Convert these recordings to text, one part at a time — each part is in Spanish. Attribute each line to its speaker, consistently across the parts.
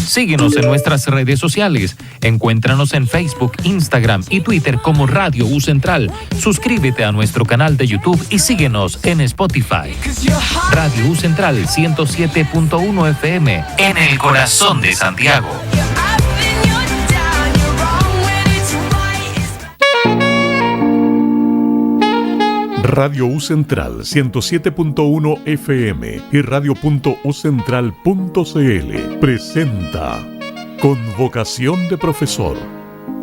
Speaker 1: Síguenos en nuestras redes sociales. Encuéntranos en Facebook, Instagram y Twitter como Radio U Central. Suscríbete a nuestro canal de YouTube y síguenos en Spotify. Radio U Central 107.1 FM en el corazón de Santiago.
Speaker 2: Radio U Central 107.1 FM y radio.ucentral.cl presenta Convocación de Profesor,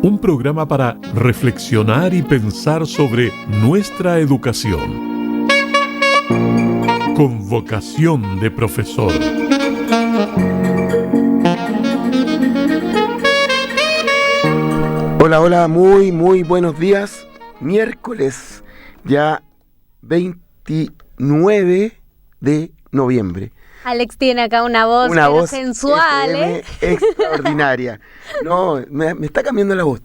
Speaker 2: un programa para reflexionar y pensar sobre nuestra educación. Convocación de Profesor.
Speaker 3: Hola, muy buenos días. Miércoles, ya 29 de noviembre.
Speaker 4: Alex tiene acá una voz sensual,
Speaker 3: extraordinaria. No, me está cambiando la voz.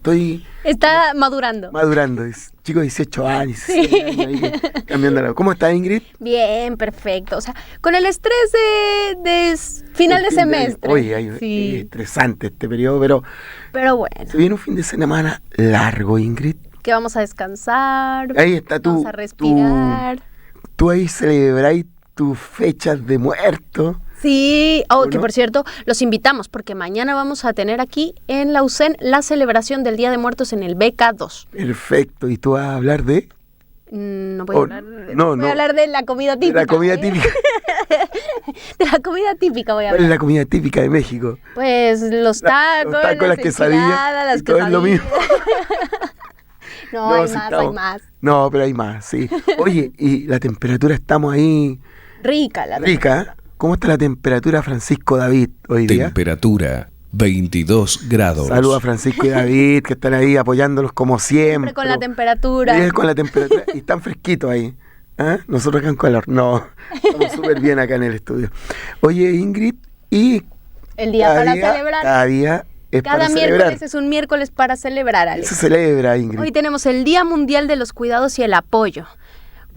Speaker 4: Está madurando.
Speaker 3: Es chico de 18 años.
Speaker 4: Sí.
Speaker 3: Cambiando la voz. ¿Cómo está, Ingrid?
Speaker 4: Bien, perfecto. O sea, con el estrés de final de semestre.
Speaker 3: Oye,
Speaker 4: sí.
Speaker 3: Es estresante este periodo, pero
Speaker 4: bueno.
Speaker 3: Se viene un fin de semana largo, Ingrid.
Speaker 4: Que vamos a descansar.
Speaker 3: Ahí está
Speaker 4: vamos a respirar.
Speaker 3: Tú ahí celebráis tus fechas de muerto.
Speaker 4: Sí, que por cierto, los invitamos porque mañana vamos a tener aquí en la UCEN la celebración del Día de Muertos en el BK2.
Speaker 3: Perfecto, ¿y tú vas a hablar de...?
Speaker 4: No voy a hablar voy a hablar de la comida típica.
Speaker 3: De la comida típica.
Speaker 4: De la comida típica voy a hablar.
Speaker 3: ¿Cuál es la comida típica de México?
Speaker 4: Pues los tacos,
Speaker 3: las quesadillas, todo es lo mismo.
Speaker 4: No, hay más.
Speaker 3: No, pero hay más, sí. Oye, y la temperatura, estamos ahí... Rica. ¿Cómo está la temperatura, Francisco David, hoy día?
Speaker 5: Temperatura 22 grados.
Speaker 3: Saludos a Francisco y David, que están ahí apoyándolos como siempre.
Speaker 4: Con la temperatura.
Speaker 3: Sí, con la temperatura. Y están fresquitos ahí. ¿Ah? Nosotros acá en calor. No, estamos súper bien acá en el estudio. Oye, Ingrid, y...
Speaker 4: El día para celebrar.
Speaker 3: Cada día...
Speaker 4: Cada miércoles es un miércoles para celebrar, Alex.
Speaker 3: Se celebra, Ingrid.
Speaker 4: Hoy tenemos el Día Mundial de los Cuidados y el Apoyo.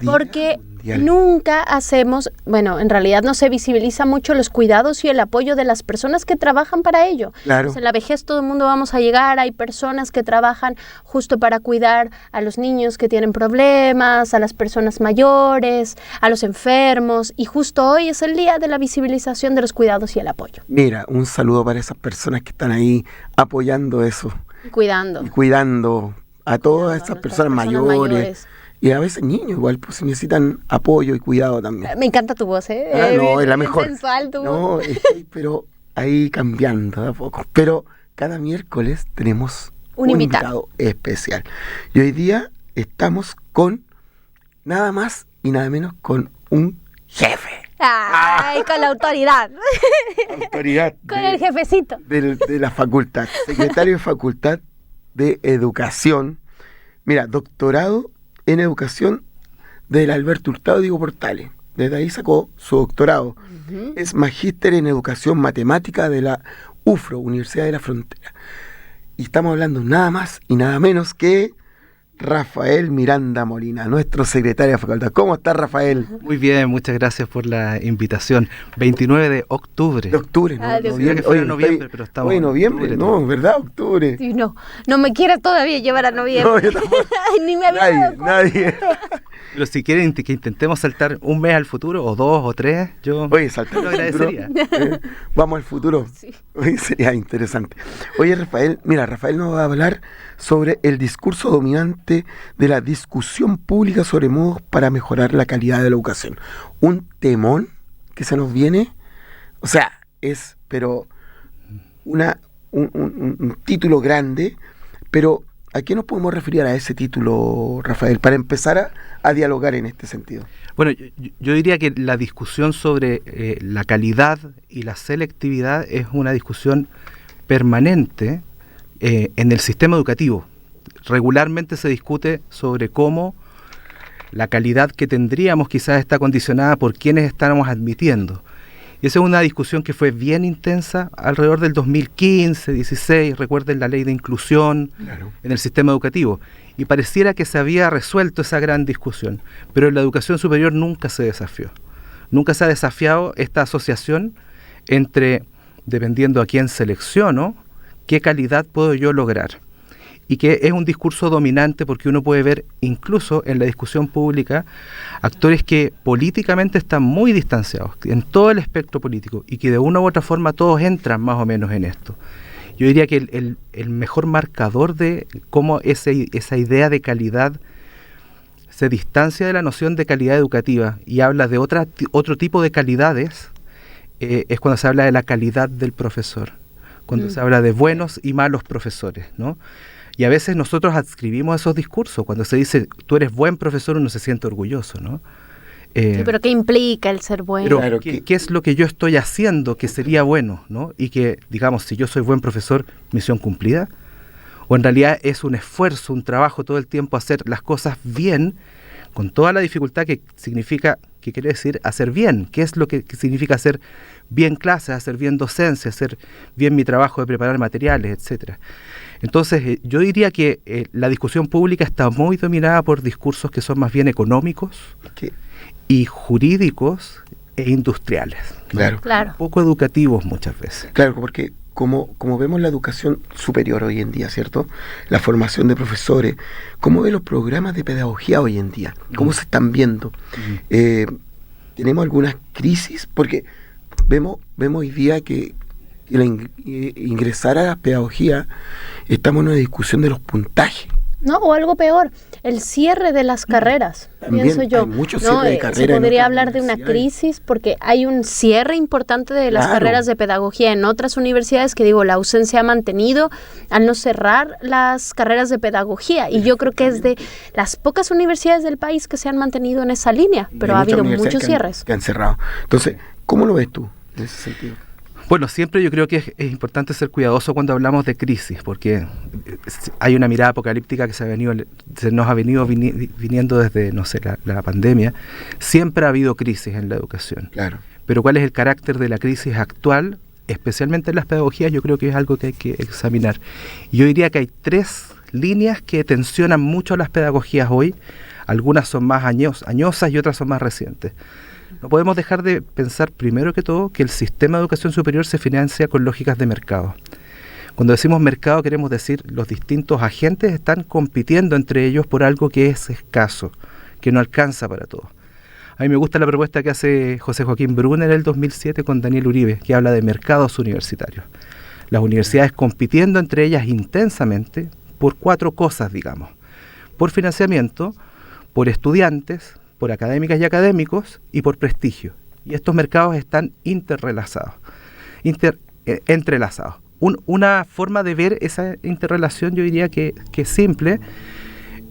Speaker 4: Porque nunca hacemos, en realidad no se visibiliza mucho los cuidados y el apoyo de las personas que trabajan para ello.
Speaker 3: Claro.
Speaker 4: Pues en la vejez todo el mundo vamos a llegar, hay personas que trabajan justo para cuidar a los niños que tienen problemas, a las personas mayores, a los enfermos, y justo hoy es el día de la visibilización de los cuidados y el apoyo.
Speaker 3: Mira, un saludo para esas personas que están ahí apoyando eso.
Speaker 4: Cuidando
Speaker 3: a todas esas personas mayores. Y a veces niños igual, pues si necesitan apoyo y cuidado también.
Speaker 4: Me encanta tu voz, ¿eh?
Speaker 3: No, es la mejor.
Speaker 4: Sensual tu voz.
Speaker 3: No, estoy pero ahí cambiando de a poco. Pero cada miércoles tenemos un invitado especial. Y hoy día estamos con nada más y nada menos con un jefe.
Speaker 4: ¡Ay, con la autoridad!
Speaker 3: Autoridad.
Speaker 4: Con el jefecito.
Speaker 3: De la facultad. Secretario de Facultad de Educación. Mira, doctorado en educación del Alberto Hurtado Diego Portales. Desde ahí sacó su doctorado. Uh-huh. Es magíster en educación matemática de la UFRO, Universidad de la Frontera. Y estamos hablando nada más y nada menos que Rafael Miranda Molina, nuestro secretario de facultad. ¿Cómo está, Rafael?
Speaker 6: Muy bien, muchas gracias por la invitación. 29 de octubre.
Speaker 3: De octubre, ¿no?
Speaker 6: Noviembre. Hoy noviembre, pero estamos...
Speaker 3: Hoy noviembre, no, ¿verdad? Octubre.
Speaker 4: Sí, no me quieras todavía llevar a noviembre.
Speaker 3: No, yo tampoco.
Speaker 4: Ni me había
Speaker 3: Nadie.
Speaker 6: Pero si quieren que intentemos saltar un mes al futuro, o 2 o 3, yo
Speaker 3: saltar
Speaker 6: lo agradecería.
Speaker 3: Vamos al futuro.
Speaker 4: Sí.
Speaker 3: Hoy sería interesante. Oye, Rafael, Rafael nos va a hablar sobre el discurso dominante de la discusión pública sobre modos para mejorar la calidad de la educación. Un temón que se nos viene, o sea, pero un título grande, pero ¿a qué nos podemos referir a ese título, Rafael, para empezar a dialogar en este sentido?
Speaker 6: Bueno, yo diría que la discusión sobre la calidad y la selectividad es una discusión permanente en el sistema educativo. Regularmente se discute sobre cómo la calidad que tendríamos quizás está condicionada por quienes estamos admitiendo. Y esa es una discusión que fue bien intensa alrededor del 2015, 16, recuerden la ley de inclusión en el sistema educativo. Y pareciera que se había resuelto esa gran discusión, pero en la educación superior nunca se desafió. Nunca se ha desafiado esta asociación entre dependiendo a quién selecciono, qué calidad puedo yo lograr. Y que es un discurso dominante porque uno puede ver incluso en la discusión pública actores que políticamente están muy distanciados en todo el espectro político y que de una u otra forma todos entran más o menos en esto. Yo diría que el mejor marcador de cómo esa idea de calidad se distancia de la noción de calidad educativa y habla de otro tipo de calidades, es cuando se habla de la calidad del profesor, cuando se habla de buenos y malos profesores, ¿no? Y a veces nosotros adscribimos esos discursos. Cuando se dice, tú eres buen profesor, uno se siente orgulloso, ¿no?
Speaker 4: Sí, pero ¿qué implica el ser bueno?
Speaker 6: Pero
Speaker 3: Claro,
Speaker 6: ¿qué es lo que yo estoy haciendo que sería bueno, ¿no? Y que, digamos, si yo soy buen profesor, misión cumplida. O en realidad es un esfuerzo, un trabajo todo el tiempo hacer las cosas bien, con toda la dificultad que significa, que quiere decir hacer bien. ¿Qué es lo que significa hacer bien clases, hacer bien docencia, hacer bien mi trabajo de preparar materiales, etcétera? Entonces, yo diría que la discusión pública está muy dominada por discursos que son más bien económicos y jurídicos e industriales.
Speaker 3: Claro.
Speaker 4: Claro.
Speaker 6: Poco educativos muchas veces.
Speaker 3: Claro, porque como vemos la educación superior hoy en día, ¿cierto? La formación de profesores, ¿cómo ven los programas de pedagogía hoy en día? ¿Cómo se están viendo? ¿Tenemos algunas crisis? Porque vemos hoy día que ingresar a la pedagogía, estamos en una discusión de los puntajes.
Speaker 4: No, o algo peor, el cierre de las carreras,
Speaker 3: También
Speaker 4: pienso yo.
Speaker 3: hay mucho cierre de carrera
Speaker 4: se
Speaker 3: en
Speaker 4: podría
Speaker 3: otras
Speaker 4: hablar de una
Speaker 3: universidades.
Speaker 4: crisis porque hay un cierre importante de las
Speaker 3: Claro.
Speaker 4: carreras de pedagogía en otras universidades que la UCEN se ha mantenido al no cerrar las carreras de pedagogía y yo creo que es de las pocas universidades del país que se han mantenido en esa línea, pero
Speaker 3: Hay
Speaker 4: ha
Speaker 3: muchas
Speaker 4: habido
Speaker 3: universidades
Speaker 4: muchos cierres.
Speaker 3: que han cerrado. Entonces, ¿cómo lo ves tú en ese sentido?
Speaker 6: Bueno, siempre yo creo que es importante ser cuidadoso cuando hablamos de crisis, porque hay una mirada apocalíptica que se nos ha venido viniendo desde, no sé, la pandemia. Siempre ha habido crisis en la educación.
Speaker 3: Claro.
Speaker 6: Pero ¿cuál es el carácter de la crisis actual? Especialmente en las pedagogías, yo creo que es algo que hay que examinar. Y yo diría que hay 3 líneas que tensionan mucho a las pedagogías hoy. Algunas son más añosas y otras son más recientes. No podemos dejar de pensar, primero que todo, que el sistema de educación superior se financia con lógicas de mercado. Cuando decimos mercado queremos decir los distintos agentes están compitiendo entre ellos por algo que es escaso, que no alcanza para todos. A mí me gusta la propuesta que hace José Joaquín Brunner en el 2007 con Daniel Uribe, que habla de mercados universitarios. Las universidades compitiendo entre ellas intensamente por 4 cosas, digamos. Por financiamiento, por estudiantes, por académicas y académicos y por prestigio. Y estos mercados están entrelazados. Una forma de ver esa interrelación yo diría que es simple.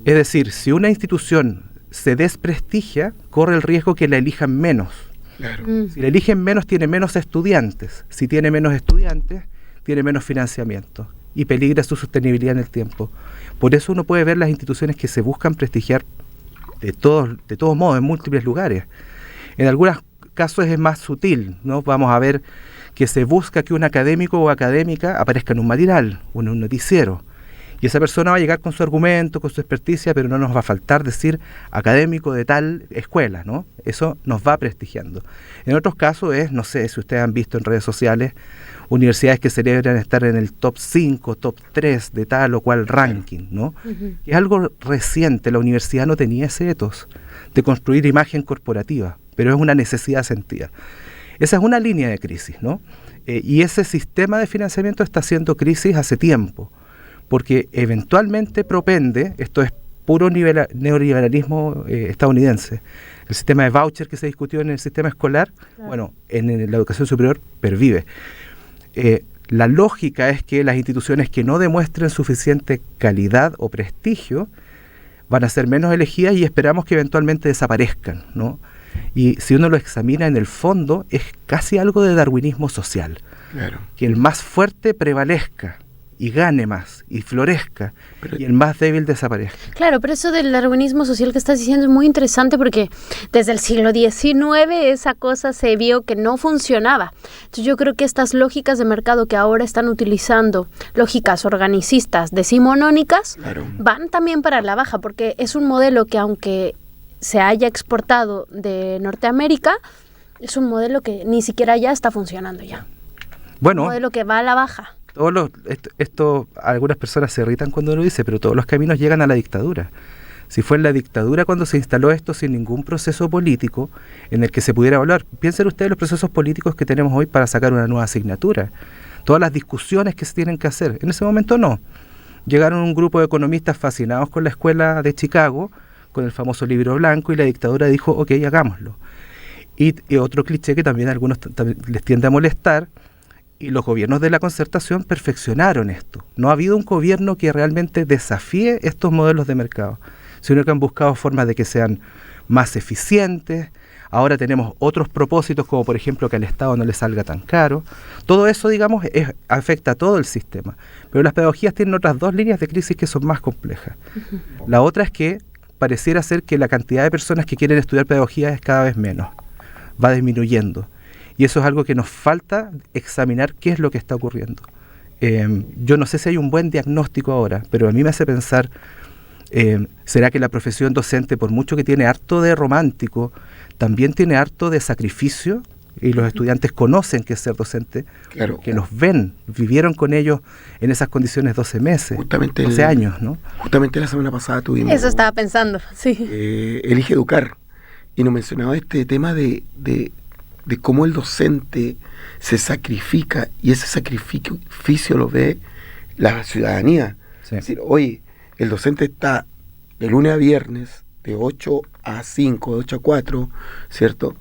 Speaker 6: Es decir, si una institución se desprestigia, corre el riesgo que la elijan menos.
Speaker 3: Claro.
Speaker 6: Si la eligen menos, tiene menos estudiantes. Si tiene menos estudiantes, tiene menos financiamiento. Y peligra su sostenibilidad en el tiempo. Por eso uno puede ver las instituciones que se buscan prestigiar de todos modos, en múltiples lugares. En algunos casos es más sutil, ¿no? Vamos a ver que se busca que un académico o académica aparezca en un matinal o en un noticiero. Y esa persona va a llegar con su argumento, con su experticia, pero no nos va a faltar decir académico de tal escuela, ¿no? Eso nos va prestigiando. En otros casos es, no sé si ustedes han visto en redes sociales, universidades que celebran estar en el top 5, top 3 de tal o cual ranking, ¿no? Es algo reciente, la universidad no tenía ese ethos de construir imagen corporativa, pero es una necesidad sentida. Esa es una línea de crisis, ¿no? Y ese sistema de financiamiento está haciendo crisis hace tiempo, porque eventualmente propende, esto es puro neoliberalismo estadounidense, el sistema de voucher que se discutió en el sistema escolar, bueno, en la educación superior pervive. La lógica es que las instituciones que no demuestren suficiente calidad o prestigio van a ser menos elegidas y esperamos que eventualmente desaparezcan, ¿no? Y si uno lo examina en el fondo, es casi algo de darwinismo social.
Speaker 3: Claro.
Speaker 6: Que el más fuerte prevalezca y gane más y florezca y el más débil desaparezca.
Speaker 4: Claro, pero eso del darwinismo social que estás diciendo es muy interesante porque desde el siglo XIX esa cosa se vio que no funcionaba. Entonces yo creo que estas lógicas de mercado que ahora están utilizando, lógicas organicistas decimonónicas,
Speaker 3: Claro.
Speaker 4: van también para la baja porque es un modelo que aunque se haya exportado de Norteamérica, es un modelo que ni siquiera ya está funcionando ya.
Speaker 6: Bueno,
Speaker 4: un modelo que va a la baja.
Speaker 6: Algunas personas se irritan cuando lo dice, pero todos los caminos llegan a la dictadura. Si fue en la dictadura cuando se instaló esto sin ningún proceso político en el que se pudiera evaluar. Piensen ustedes los procesos políticos que tenemos hoy para sacar una nueva asignatura. Todas las discusiones que se tienen que hacer. En ese momento no. Llegaron un grupo de economistas fascinados con la escuela de Chicago, con el famoso libro blanco, y la dictadura dijo, ok, hagámoslo. Y otro cliché que también a algunos les tiende a molestar, y los gobiernos de la concertación perfeccionaron esto. No ha habido un gobierno que realmente desafíe estos modelos de mercado, sino que han buscado formas de que sean más eficientes. Ahora tenemos otros propósitos, como por ejemplo que al Estado no le salga tan caro. Todo eso, digamos, afecta a todo el sistema. Pero las pedagogías tienen otras dos líneas de crisis que son más complejas. La otra es que pareciera ser que la cantidad de personas que quieren estudiar pedagogía es cada vez menos, va disminuyendo. Y eso es algo que nos falta examinar qué es lo que está ocurriendo. Yo no sé si hay un buen diagnóstico ahora, pero a mí me hace pensar, ¿será que la profesión docente, por mucho que tiene harto de romántico, también tiene harto de sacrificio? Y los estudiantes conocen qué es ser docente,
Speaker 3: claro,
Speaker 6: que los ven, vivieron con ellos en esas condiciones 12 meses,
Speaker 3: justamente
Speaker 6: 12 años, ¿no?
Speaker 3: Justamente la semana pasada tuvimos...
Speaker 4: Eso estaba pensando, sí.
Speaker 3: Elige Educar, y nos mencionaba este tema de cómo el docente se sacrifica, y ese sacrificio lo ve la ciudadanía.
Speaker 6: Sí.
Speaker 3: Es decir, oye, el docente está de lunes a viernes, de 8 a 5, de 8 a 4, ¿cierto?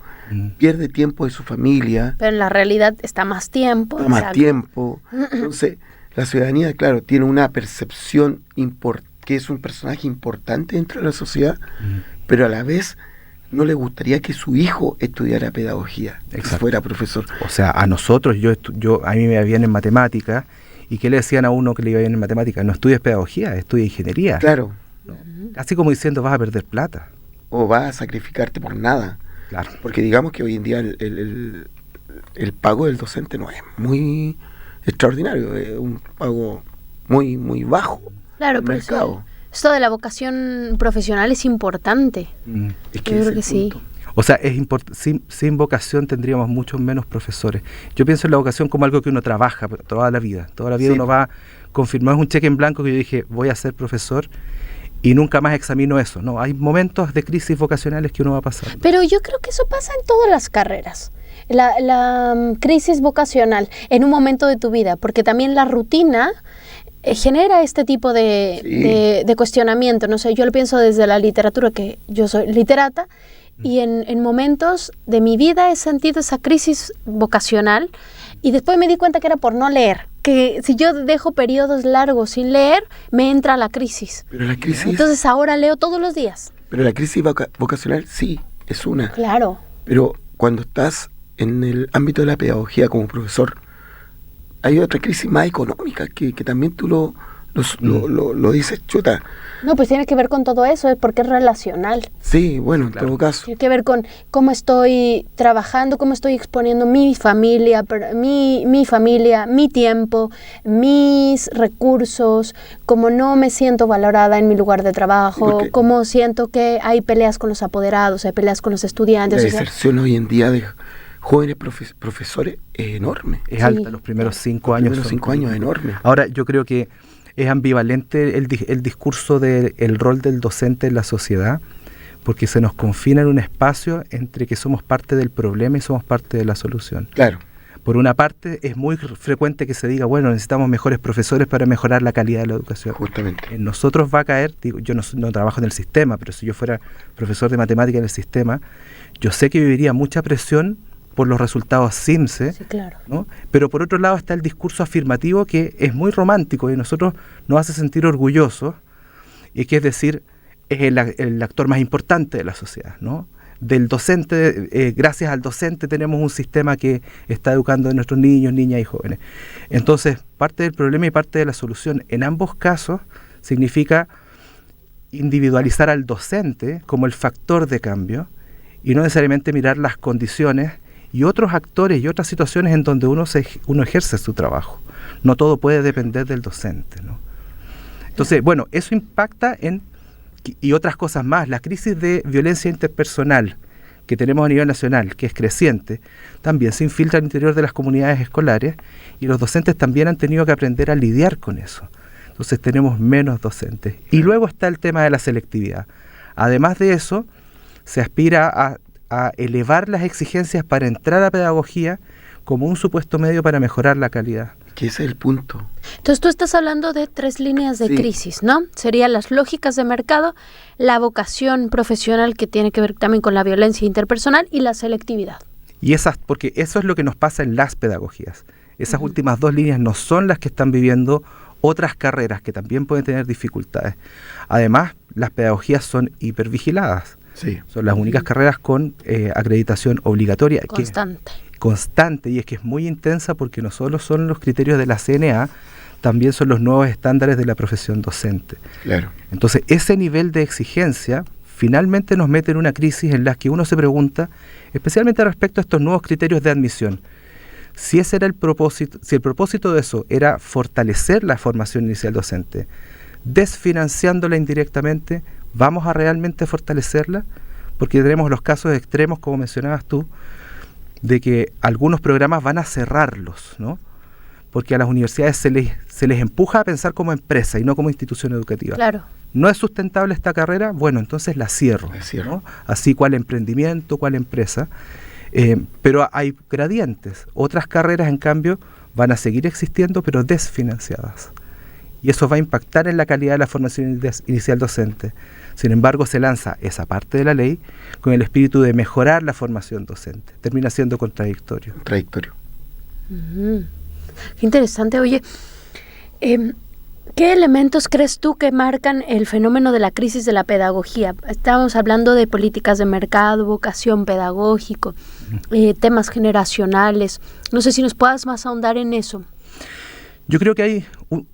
Speaker 3: Pierde tiempo de su familia.
Speaker 4: Pero en la realidad está más tiempo.
Speaker 3: Está más tiempo. Entonces, la ciudadanía, claro, tiene una percepción que es un personaje importante dentro de la sociedad, pero a la vez no le gustaría que su hijo estudiara pedagogía, que fuera profesor.
Speaker 6: O sea, a nosotros, a mí me iba bien en matemáticas, ¿y qué le decían a uno que le iba bien en matemáticas? No estudies pedagogía, estudia ingeniería.
Speaker 3: Claro.
Speaker 6: ¿No? Así como diciendo, vas a perder plata.
Speaker 3: O vas a sacrificarte por nada.
Speaker 6: Claro.
Speaker 3: Porque digamos que hoy en día el pago del docente no es muy extraordinario, es un pago muy, muy bajo.
Speaker 4: Claro,
Speaker 3: pero
Speaker 4: mercado. Esto de la vocación profesional es importante.
Speaker 3: Es que
Speaker 4: yo creo que sí.
Speaker 6: O sea, sin vocación tendríamos muchos menos profesores. Yo pienso en la vocación como algo que uno trabaja toda la vida. Toda la vida uno va confirmado, es un cheque en blanco que yo dije, voy a ser profesor, y nunca más examino eso. No, hay momentos de crisis vocacionales que uno va pasando.
Speaker 4: Pero yo creo que eso pasa en todas las carreras. La crisis vocacional en un momento de tu vida, porque también la rutina genera este tipo de cuestionamiento. No sé, yo lo pienso desde la literatura, que yo soy literata, y en momentos de mi vida he sentido esa crisis vocacional, y después me di cuenta que era por no leer, que si yo dejo periodos largos sin leer, me entra la crisis.
Speaker 3: Pero la crisis...
Speaker 4: Entonces ahora leo todos los días.
Speaker 3: Pero la crisis vocacional sí, es una.
Speaker 4: Claro.
Speaker 3: Pero cuando estás en el ámbito de la pedagogía como profesor, hay otra crisis más económica que también tú lo dices, chuta.
Speaker 4: No, pues tiene que ver con todo eso, es porque es relacional.
Speaker 3: Sí, bueno, en todo caso.
Speaker 4: Tiene que ver con cómo estoy trabajando, cómo estoy exponiendo mi familia, mi tiempo, mis recursos, cómo no me siento valorada en mi lugar de trabajo, cómo siento que hay peleas con los apoderados, hay peleas con los estudiantes.
Speaker 3: La deserción hoy en día de jóvenes profesores es enorme.
Speaker 6: Es alta, los primeros 5 años.
Speaker 3: Los primeros 5 años es enorme.
Speaker 6: Ahora, yo creo que es ambivalente el discurso del rol del docente en la sociedad, porque se nos confina en un espacio entre que somos parte del problema y somos parte de la solución.
Speaker 3: Claro.
Speaker 6: Por una parte, es muy frecuente que se diga, bueno, necesitamos mejores profesores para mejorar la calidad de la educación.
Speaker 3: Justamente.
Speaker 6: En nosotros va a caer, yo no trabajo en el sistema, pero si yo fuera profesor de matemática en el sistema, yo sé que viviría mucha presión por los resultados CIMSE,
Speaker 4: sí, claro,
Speaker 6: ¿no? Pero por otro lado está el discurso afirmativo, que es muy romántico y nosotros nos hace sentir orgullosos, y que es decir, es el actor más importante de la sociedad, ¿no? Del docente, gracias al docente tenemos un sistema que está educando a nuestros niños, niñas y jóvenes. Entonces, parte del problema y parte de la solución en ambos casos significa individualizar al docente como el factor de cambio, y no necesariamente mirar las condiciones y otros actores y otras situaciones en donde uno ejerce su trabajo. No todo puede depender del docente, ¿no? Entonces, bueno, eso impacta y otras cosas más. La crisis de violencia interpersonal que tenemos a nivel nacional, que es creciente, también se infiltra al interior de las comunidades escolares y los docentes también han tenido que aprender a lidiar con eso. Entonces tenemos menos docentes. Y luego está el tema de la selectividad. Además de eso, se aspira a elevar las exigencias para entrar a pedagogía como un supuesto medio para mejorar la calidad.
Speaker 3: Que ese es el punto.
Speaker 4: Entonces tú estás hablando de 3 líneas de crisis, ¿no? Serían las lógicas de mercado, la vocación profesional que tiene que ver también con la violencia interpersonal y la selectividad.
Speaker 6: Y porque eso es lo que nos pasa en las pedagogías. Esas últimas 2 líneas no son las que están viviendo otras carreras que también pueden tener dificultades. Además, las pedagogías son hipervigiladas.
Speaker 3: Sí.
Speaker 6: Son las únicas carreras con acreditación obligatoria. Constante, y es que es muy intensa porque no solo son los criterios de la CNA, también son los nuevos estándares de la profesión docente.
Speaker 3: Claro.
Speaker 6: Entonces, ese nivel de exigencia finalmente nos mete en una crisis en la que uno se pregunta, especialmente respecto a estos nuevos criterios de admisión, si ese era el propósito, si el propósito de eso era fortalecer la formación inicial docente, desfinanciándola indirectamente, ¿vamos a realmente fortalecerla? Porque tenemos los casos extremos, como mencionabas tú, de que algunos programas van a cerrarlos, ¿no? Porque a las universidades se les empuja a pensar como empresa y no como institución educativa.
Speaker 4: Claro.
Speaker 6: ¿No es sustentable esta carrera? Bueno, entonces la cierro. ¿No? Así cuál emprendimiento, cuál empresa. Pero hay gradientes. Otras carreras, en cambio, van a seguir existiendo, pero desfinanciadas. Y eso va a impactar en la calidad de la formación inicial docente. Sin embargo, se lanza esa parte de la ley con el espíritu de mejorar la formación docente. Termina siendo contradictorio.
Speaker 4: Qué interesante. Oye, ¿qué elementos crees tú que marcan el fenómeno de la crisis de la pedagogía? Estamos hablando de políticas de mercado, vocación pedagógico, temas generacionales. No sé si nos puedas más ahondar en eso.
Speaker 6: Yo creo que hay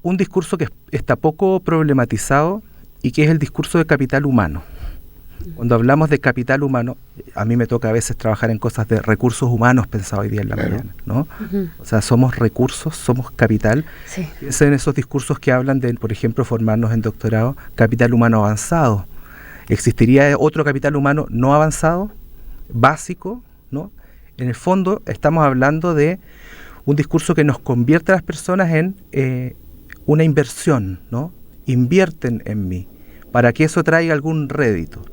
Speaker 6: un discurso que está poco problematizado y que es el discurso de capital humano. Cuando hablamos de capital humano, a mí me toca a veces trabajar en cosas de recursos humanos, pensaba hoy día en la mañana, ¿no? O sea, somos recursos, somos capital.
Speaker 4: Sí.
Speaker 6: Piensen en esos discursos que hablan de, por ejemplo, formarnos en doctorado, capital humano avanzado. ¿Existiría otro capital humano no avanzado, básico, ¿no? En el fondo estamos hablando de un discurso que nos convierte a las personas en una inversión, ¿no? Invierten en mí, para que eso traiga algún rédito.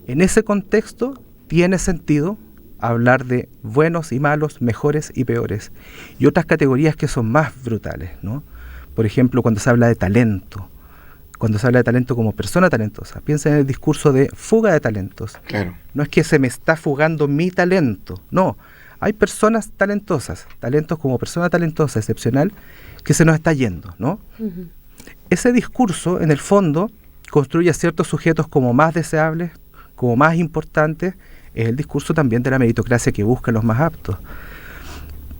Speaker 6: En ese contexto tiene sentido hablar de buenos y malos, mejores y peores, y otras categorías que son más brutales, ¿no? Por ejemplo, cuando se habla de talento, como persona talentosa, piensa en el discurso de fuga de talentos.
Speaker 3: Claro.
Speaker 6: No es que se me está fugando mi talento, no. Hay personas talentosas, talentos como persona talentosa, excepcional, que se nos está yendo, ¿no? Ese discurso, en el fondo, construye a ciertos sujetos como más deseables, como más importantes. Es el discurso también de la meritocracia que busca los más aptos.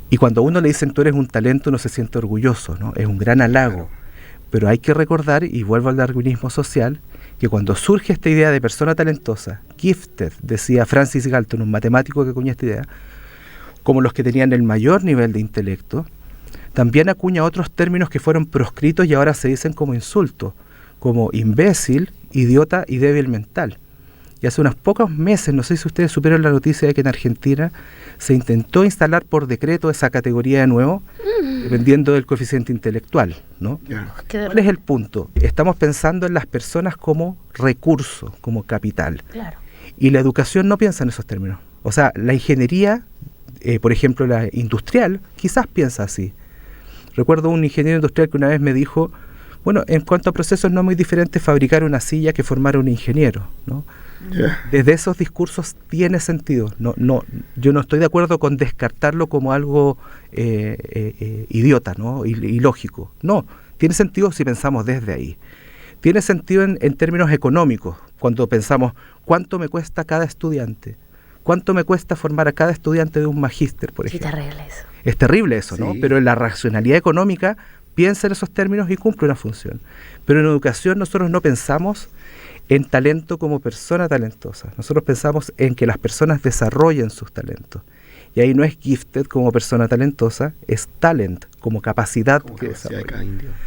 Speaker 6: Y cuando a uno le dicen tú eres un talento, uno se siente orgulloso, ¿no? Es un gran halago. Pero hay que recordar, y vuelvo al darwinismo social, que cuando surge esta idea de persona talentosa, gifted, decía Francis Galton, un matemático que acuñó esta idea, como los que tenían el mayor nivel de intelecto, también acuña otros términos que fueron proscritos y ahora se dicen como insultos, como imbécil, idiota y débil mental. Y hace unos pocos meses, no sé si ustedes supieron la noticia de que en Argentina se intentó instalar por decreto esa categoría de nuevo, dependiendo del coeficiente intelectual, ¿no? ¿Cuál es el punto? Estamos pensando en las personas como recurso, como capital.
Speaker 4: Claro.
Speaker 6: Y la educación no piensa en esos términos. O sea, la ingeniería, por ejemplo, la industrial, quizás piensa así. Recuerdo un ingeniero industrial que una vez me dijo, bueno, en cuanto a procesos no es muy diferente fabricar una silla que formar un ingeniero, ¿no? Desde esos discursos tiene sentido. Yo no estoy de acuerdo con descartarlo como algo idiota, ¿no? Ilógico. No, tiene sentido si pensamos desde ahí. Tiene sentido en términos económicos, cuando pensamos cuánto me cuesta cada estudiante, cuánto me cuesta formar a cada estudiante de un magíster, por ejemplo.
Speaker 4: Sí, terrible eso.
Speaker 6: Es terrible eso, ¿no?
Speaker 3: Sí.
Speaker 6: Pero en la racionalidad económica piensa en esos términos y cumple una función. Pero en educación nosotros no pensamos en talento como persona talentosa. Nosotros pensamos en que las personas desarrollen sus talentos. Y ahí no es gifted como persona talentosa, es talent como capacidad que desarrolla.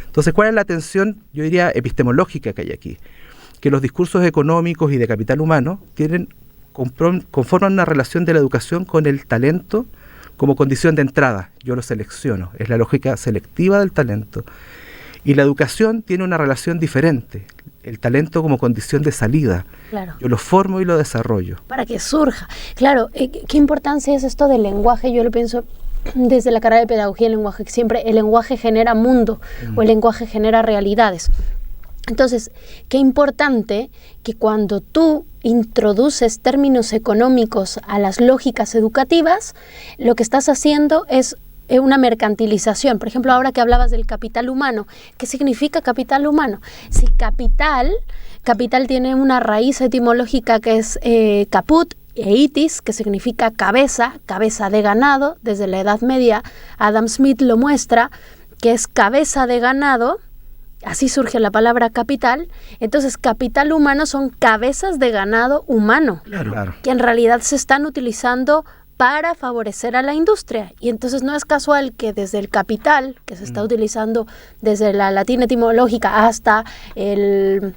Speaker 6: Entonces, ¿cuál es la tensión, yo diría, epistemológica que hay aquí? Que los discursos económicos y de capital humano tienen conforman una relación de la educación con el talento como condición de entrada. Yo lo selecciono, es la lógica selectiva del talento. Y la educación tiene una relación diferente, el talento como condición de salida.
Speaker 4: Claro.
Speaker 6: Yo lo formo y lo desarrollo.
Speaker 4: Para que surja. Claro, ¿qué importancia es esto del lenguaje? Yo lo pienso desde la carrera de pedagogía del lenguaje, que siempre el lenguaje genera mundo o el lenguaje genera realidades. Entonces, qué importante que cuando tú introduces términos económicos a las lógicas educativas, lo que estás haciendo es una mercantilización. Por ejemplo, ahora que hablabas del capital humano, ¿qué significa capital humano? Si capital tiene una raíz etimológica que es caput e itis, que significa cabeza de ganado. Desde la Edad Media, Adam Smith lo muestra, que es cabeza de ganado. Así surge la palabra capital. Entonces, capital humano son cabezas de ganado humano,
Speaker 6: Claro.
Speaker 4: que en realidad se están utilizando para favorecer a la industria. Y entonces no es casual que desde el capital, que se está utilizando desde la latina etimológica hasta el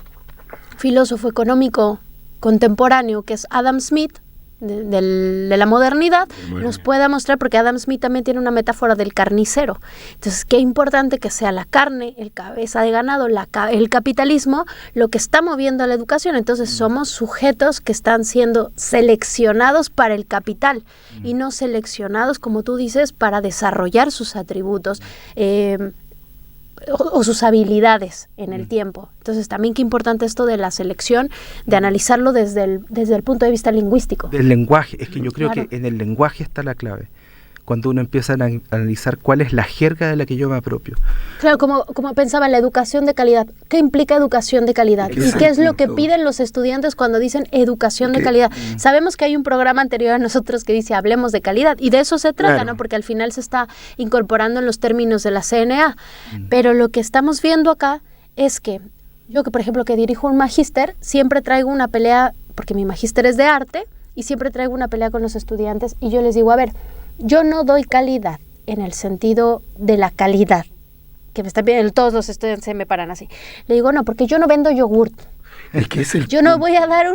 Speaker 4: filósofo económico contemporáneo, que es Adam Smith, de la modernidad, nos pueda mostrar, porque Adam Smith también tiene una metáfora del carnicero. Entonces, qué importante que sea la carne, el cabeza de ganado, el capitalismo, lo que está moviendo a la educación. Entonces, somos sujetos que están siendo seleccionados para el capital y no seleccionados, como tú dices, para desarrollar sus atributos o sus habilidades en el tiempo. Entonces, también qué importante esto de la selección, de analizarlo desde el punto de vista lingüístico.
Speaker 6: Del lenguaje, es que yo creo
Speaker 4: Claro.
Speaker 6: que en el lenguaje está la clave. Cuando uno empieza a analizar cuál es la jerga de la que yo me apropio.
Speaker 4: Claro, como pensaba, la educación de calidad. ¿Qué implica educación de calidad? ¿Y qué es lo que piden los estudiantes cuando dicen educación de calidad? Sabemos que hay un programa anterior a nosotros que dice hablemos de calidad, y de eso se trata,
Speaker 3: Claro.
Speaker 4: ¿no? Porque al final se está incorporando en los términos de la CNA. Pero lo que estamos viendo acá es que yo, que por ejemplo que dirijo un magíster, siempre traigo una pelea, porque mi magíster es de arte, y siempre traigo una pelea con los estudiantes, y yo les digo, a ver, yo no doy calidad en el sentido de la calidad, que me están viendo, todos los estudiantes se me paran así. Le digo, no, porque yo no vendo yogurt.
Speaker 3: Es que es el
Speaker 4: Yo no voy a dar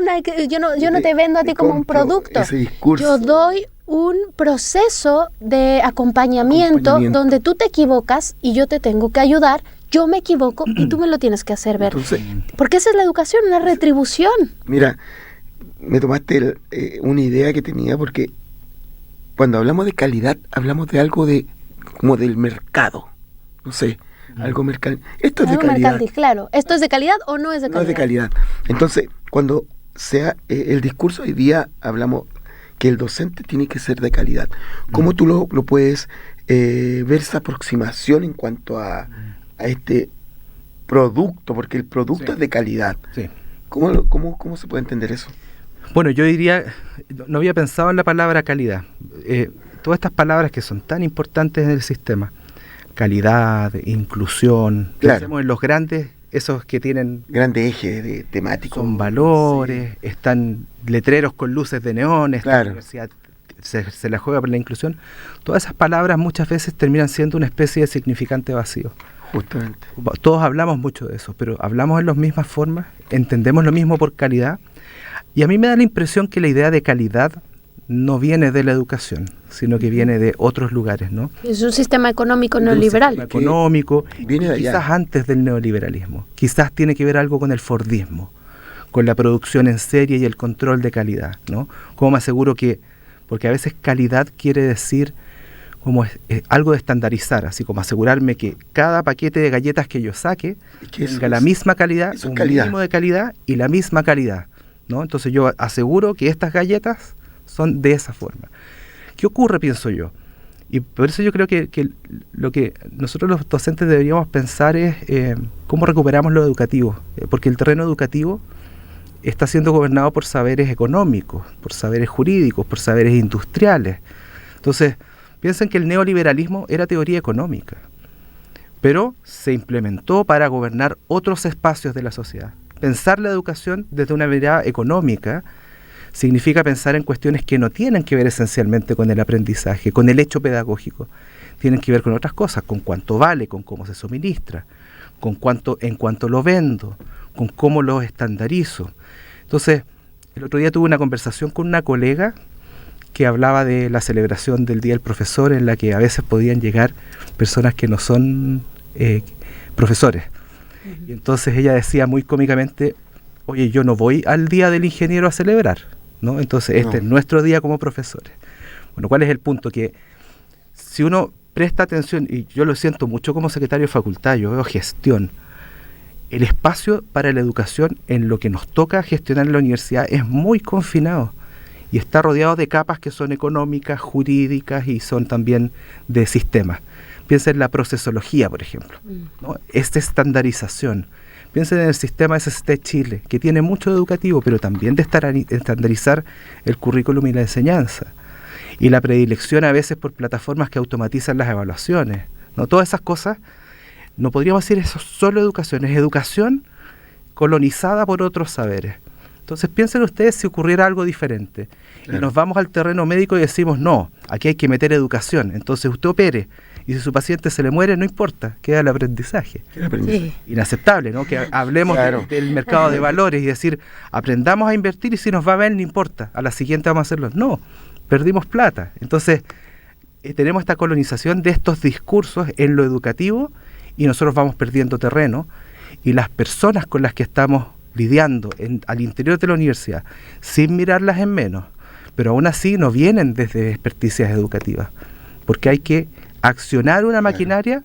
Speaker 4: yo no te vendo a ti como un
Speaker 3: compro
Speaker 4: producto.
Speaker 3: ese discurso.
Speaker 4: Yo doy un proceso de acompañamiento donde tú te equivocas y yo te tengo que ayudar. Yo me equivoco y tú me lo tienes que hacer ver.
Speaker 3: Entonces,
Speaker 4: Porque esa es la educación, una retribución.
Speaker 3: mira, me tomaste una idea que tenía, porque cuando hablamos de calidad, hablamos de algo como del mercado. No sé, algo mercado. Esto es de
Speaker 4: Algo
Speaker 3: calidad.
Speaker 4: mercantil, claro. ¿Esto es de calidad o no es de
Speaker 3: No
Speaker 4: calidad?
Speaker 3: es de calidad. Entonces, cuando sea el discurso hoy día, hablamos que el docente tiene que ser de calidad. ¿Cómo tú lo puedes ver esa aproximación en cuanto a este producto? Porque el producto es de calidad.
Speaker 6: Sí.
Speaker 3: ¿Cómo se puede entender eso?
Speaker 6: Bueno, yo diría, no había pensado en la palabra calidad. Todas estas palabras que son tan importantes en el sistema, calidad, inclusión,
Speaker 3: Claro.
Speaker 6: pensemos en los grandes, esos que tienen,
Speaker 3: Grande eje de temático.
Speaker 6: son valores, están letreros con luces de neones,
Speaker 3: Claro.
Speaker 6: la universidad se la juega por la inclusión. Todas esas palabras muchas veces terminan siendo una especie de significante vacío.
Speaker 3: Justamente.
Speaker 6: Todos hablamos mucho de eso, pero hablamos en las mismas formas, entendemos lo mismo por calidad. Y a mí me da la impresión que la idea de calidad no viene de la educación, sino que viene de otros lugares, ¿no?
Speaker 4: Es un sistema económico
Speaker 3: Entonces,
Speaker 4: neoliberal.
Speaker 3: que
Speaker 6: Económico,
Speaker 3: viene de allá.
Speaker 6: quizás antes del neoliberalismo. Quizás tiene que ver algo con el fordismo, con la producción en serie y el control de calidad, ¿no? Como me aseguro que, porque a veces calidad quiere decir como algo de estandarizar, así como asegurarme que cada paquete de galletas que yo saque
Speaker 3: Es que eso
Speaker 6: tenga la
Speaker 3: es-
Speaker 6: misma calidad,
Speaker 3: eso es
Speaker 6: un
Speaker 3: calidad.
Speaker 6: mínimo de calidad y la misma calidad, ¿no? Entonces yo aseguro que estas galletas son de esa forma. ¿Qué ocurre, pienso yo? Y por eso yo creo que lo que nosotros los docentes deberíamos pensar es cómo recuperamos lo educativo, porque el terreno educativo está siendo gobernado por saberes económicos, por saberes jurídicos, por saberes industriales. Entonces, piensen que el neoliberalismo era teoría económica, pero se implementó para gobernar otros espacios de la sociedad. Pensar la educación desde una mirada económica significa pensar en cuestiones que no tienen que ver esencialmente con el aprendizaje, con el hecho pedagógico. Tienen que ver con otras cosas, con cuánto vale, con cómo se suministra, en cuánto lo vendo, con cómo lo estandarizo. Entonces, El otro día tuve una conversación con una colega que hablaba de la celebración del Día del Profesor, en la que a veces podían llegar personas que no son profesores. Y entonces ella decía muy cómicamente, oye, yo no voy al Día del Ingeniero a celebrar, ¿no? Entonces este es nuestro día como profesores. Bueno, ¿cuál es el punto? Que si uno presta atención, y yo lo siento mucho como secretario de facultad, yo veo gestión, el espacio para la educación en lo que nos toca gestionar en la universidad es muy confinado y está rodeado de capas que son económicas, jurídicas y son también de sistemas. Piensa en la procesología, por ejemplo, ¿no? Esta estandarización. Piensa en el sistema SST Chile, que tiene mucho de educativo, pero también de estandarizar el currículum y la enseñanza. Y la predilección a veces por plataformas que automatizan las evaluaciones, ¿no? Todas esas cosas, no podríamos decir eso solo educación, es educación colonizada por otros saberes. Entonces piensen ustedes si ocurriera algo diferente. Claro. Y nos vamos al terreno médico y decimos, no, aquí hay que meter educación, entonces usted opere, y si su paciente se le muere, no importa, queda el aprendizaje. Sí. Inaceptable, ¿no? Que hablemos del mercado de valores y decir, aprendamos a invertir y si nos va bien, no importa, a la siguiente vamos a hacerlo. No, perdimos plata. Entonces, tenemos esta colonización de estos discursos en lo educativo y nosotros vamos perdiendo terreno, y las personas con las que estamos lidiando al interior de la universidad, sin mirarlas en menos, pero aún así no vienen desde experticias educativas, porque hay que accionar una maquinaria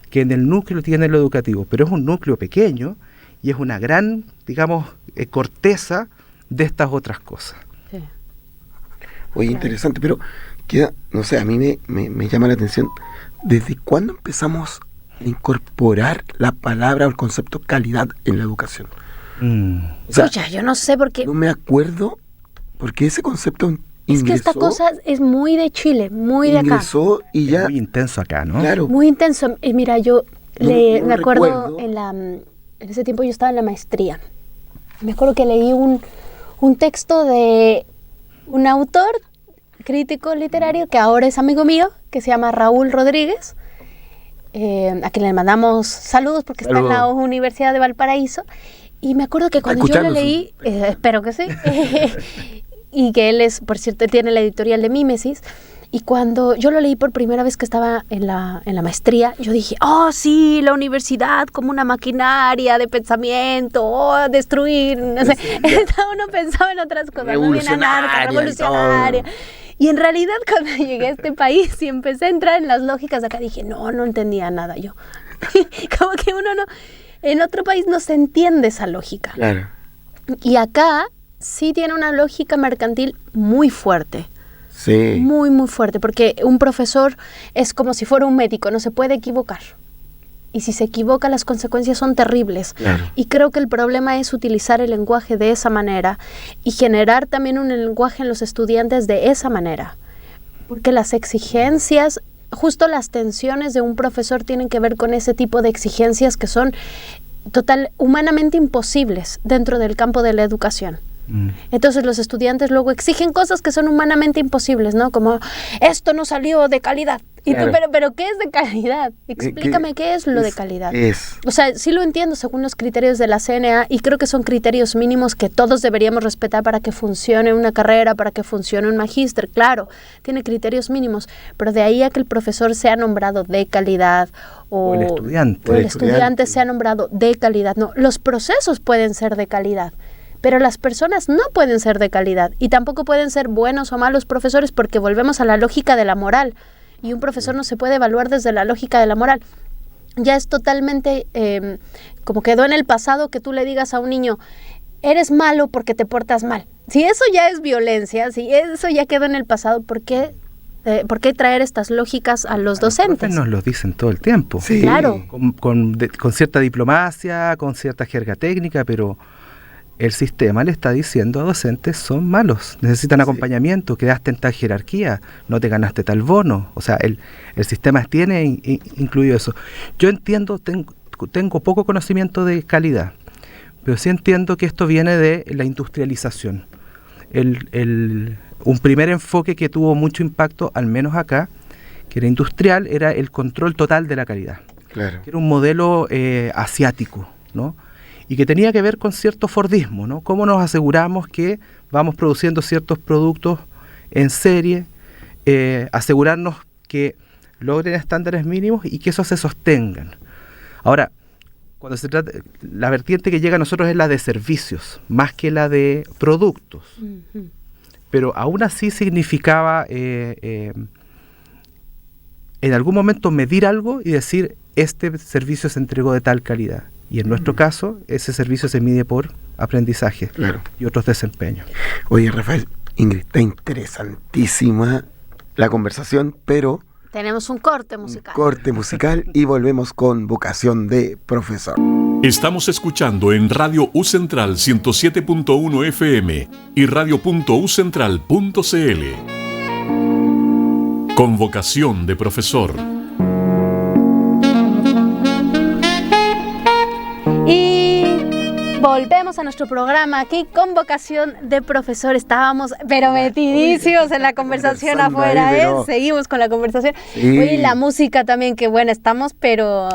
Speaker 6: que en el núcleo tiene lo educativo, pero es un núcleo pequeño y es una gran, digamos, corteza de estas otras cosas.
Speaker 3: Sí. Oye, interesante, pero queda, no sé, a mí me llama la atención, ¿desde cuándo empezamos a incorporar la palabra o el concepto calidad en la educación?
Speaker 4: O sea, yo no sé por qué.
Speaker 3: No me acuerdo porque ese concepto ingresó.
Speaker 4: Es que esta cosa es muy de Chile, muy de acá.
Speaker 3: Ingresó y ya.
Speaker 6: Es muy intenso acá, ¿no?
Speaker 3: Claro.
Speaker 4: Muy intenso. Mira, yo me acuerdo en ese tiempo yo estaba en la maestría. Me acuerdo que leí un texto de un autor crítico literario que ahora es amigo mío, que se llama Raúl Rodríguez, a quien le mandamos saludos porque está en la Universidad de Valparaíso. Y me acuerdo que cuando yo lo leí, espero que sí, y que él es, por cierto, tiene la editorial de Mímesis, y cuando yo lo leí por primera vez que estaba en la maestría, yo dije, oh sí, la universidad como una maquinaria de pensamiento, destruir, no sé, uno pensaba en otras cosas, revolucionaria. Y en realidad cuando llegué a este país y empecé a entrar en las lógicas de acá, dije, no entendía nada yo. Como que uno no... En otro país no se entiende esa lógica.
Speaker 3: Claro.
Speaker 4: Y acá sí tiene una lógica mercantil muy fuerte.
Speaker 3: Sí.
Speaker 4: Muy, muy fuerte. Porque un profesor es como si fuera un médico, no se puede equivocar. Y si se equivoca, las consecuencias son terribles.
Speaker 3: Claro.
Speaker 4: Y creo que el problema es utilizar el lenguaje de esa manera y generar también un lenguaje en los estudiantes de esa manera. Porque las exigencias... Justo las tensiones de un profesor tienen que ver con ese tipo de exigencias que son humanamente imposibles dentro del campo de la educación. Entonces los estudiantes luego exigen cosas que son humanamente imposibles, ¿no? Como, esto no salió de calidad. Y tú, pero ¿qué es de calidad? Explícame qué es lo de calidad. O sea, sí lo entiendo según los criterios de la CNA y creo que son criterios mínimos que todos deberíamos respetar para que funcione una carrera, para que funcione un magíster. Claro, tiene criterios mínimos, pero de ahí a que el profesor sea nombrado de calidad o el estudiante sea nombrado de calidad. No, los procesos pueden ser de calidad. Pero las personas no pueden ser de calidad y tampoco pueden ser buenos o malos profesores porque volvemos a la lógica de la moral y un profesor no se puede evaluar desde la lógica de la moral. Ya es totalmente como quedó en el pasado que tú le digas a un niño, eres malo porque te portas mal. Si eso ya es violencia, si eso ya quedó en el pasado, ¿por qué traer estas lógicas a los docentes?
Speaker 6: Nos lo dicen todo el tiempo.
Speaker 4: Sí, claro.
Speaker 6: Con cierta diplomacia, con cierta jerga técnica, pero... El sistema le está diciendo a docentes son malos, necesitan acompañamiento, quedaste en tal jerarquía, no te ganaste tal bono. O sea, el sistema tiene incluido eso. Yo entiendo, tengo poco conocimiento de calidad, pero sí entiendo que esto viene de la industrialización. Un primer enfoque que tuvo mucho impacto, al menos acá, que era industrial, era el control total de la calidad.
Speaker 3: Claro.
Speaker 6: Que era un modelo asiático, ¿no? y que tenía que ver con cierto Fordismo, ¿no? ¿Cómo nos aseguramos que vamos produciendo ciertos productos en serie, asegurarnos que logren estándares mínimos y que esos se sostengan? Ahora, cuando se trata, la vertiente que llega a nosotros es la de servicios, más que la de productos. Uh-huh. Pero aún así significaba en algún momento medir algo y decir, este servicio se entregó de tal calidad. Y en nuestro caso, ese servicio se mide por aprendizaje y otros desempeños.
Speaker 3: Oye, Rafael, Ingrid, está interesantísima la conversación, pero...
Speaker 4: tenemos un corte musical.
Speaker 3: Y volvemos con Vocación de Profesor.
Speaker 2: Estamos escuchando en Radio U Central 107.1 FM y radio.ucentral.cl. Con Vocación de Profesor.
Speaker 4: Y volvemos a nuestro programa aquí con Vocación de Profesor. Estábamos pero metidísimos en la conversación afuera, ahí, pero... Seguimos con la conversación. Sí. Oye, la música también, qué buena, estamos pero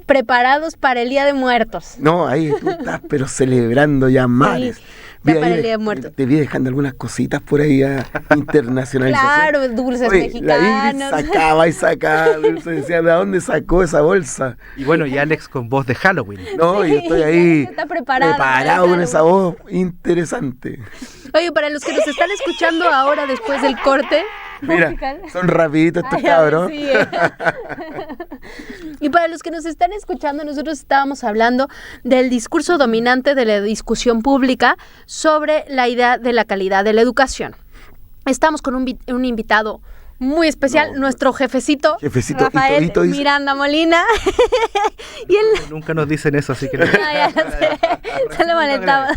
Speaker 4: preparados para el Día de Muertos.
Speaker 3: No, ahí tú estás pero celebrando ya mares. Sí.
Speaker 4: Ya para el Día de Muertos.
Speaker 3: Te vi dejando algunas cositas por ahí a internacionalización.
Speaker 4: Claro, dulces mexicanos.
Speaker 3: La Ingrid sacaba y sacaba dulces, decía, ¿de dónde sacó esa bolsa?
Speaker 6: Y bueno, y Alex con voz de Halloween.
Speaker 3: No, yo estoy ahí
Speaker 4: está preparado
Speaker 3: con esa voz interesante.
Speaker 4: Oye, para los que nos están escuchando ahora después del corte...
Speaker 3: Mira, son rapiditos estos cabros. Sí,
Speaker 4: Y para los que nos están escuchando, nosotros estábamos hablando del discurso dominante de la discusión pública sobre la idea de la calidad de la educación. Estamos con un invitado muy especial, nuestro jefecito Rafael Hito Miranda Molina.
Speaker 6: Y él... Nunca nos dicen eso, así que... No, ya sé,
Speaker 4: se lo molestaba.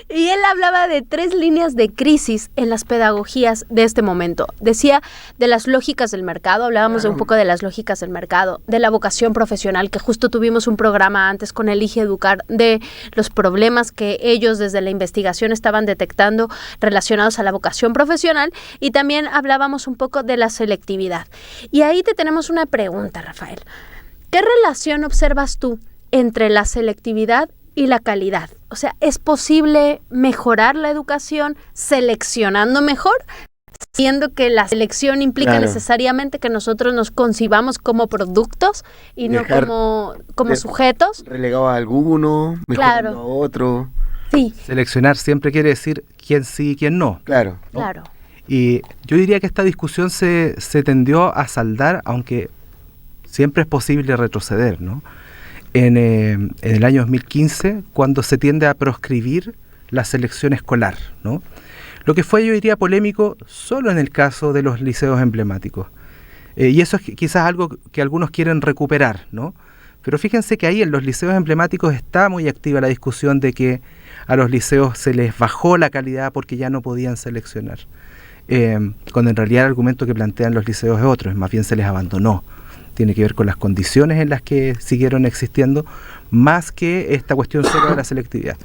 Speaker 4: Y él hablaba de 3 líneas de crisis en las pedagogías de este momento. Decía de las lógicas del mercado, hablábamos de un poco de las lógicas del mercado, de la vocación profesional, que justo tuvimos un programa antes con Elige Educar, de los problemas que ellos desde la investigación estaban detectando relacionados a la vocación profesional, y también hablábamos un poco de la selectividad. Y ahí te tenemos una pregunta, Rafael. ¿Qué relación observas tú entre la selectividad y la calidad? O sea, ¿es posible mejorar la educación seleccionando mejor? Siendo que la selección implica necesariamente que nosotros nos concibamos como productos y no como sujetos.
Speaker 3: Relegado a alguno, mejorando a otro.
Speaker 4: Sí.
Speaker 6: Seleccionar siempre quiere decir quién sí y quién no.
Speaker 3: Claro.
Speaker 6: ¿No? Claro. Y yo diría que esta discusión se tendió a saldar, aunque siempre es posible retroceder, ¿no? En el año 2015, cuando se tiende a proscribir la selección escolar, ¿no? Lo que fue, yo diría, polémico solo en el caso de los liceos emblemáticos. Y eso es quizás algo que algunos quieren recuperar, ¿no? Pero fíjense que ahí en los liceos emblemáticos está muy activa la discusión de que a los liceos se les bajó la calidad porque ya no podían seleccionar. Cuando en realidad el argumento que plantean los liceos es otro, es más bien se les abandonó. Tiene que ver con las condiciones en las que siguieron existiendo, más que esta cuestión solo de la selectividad.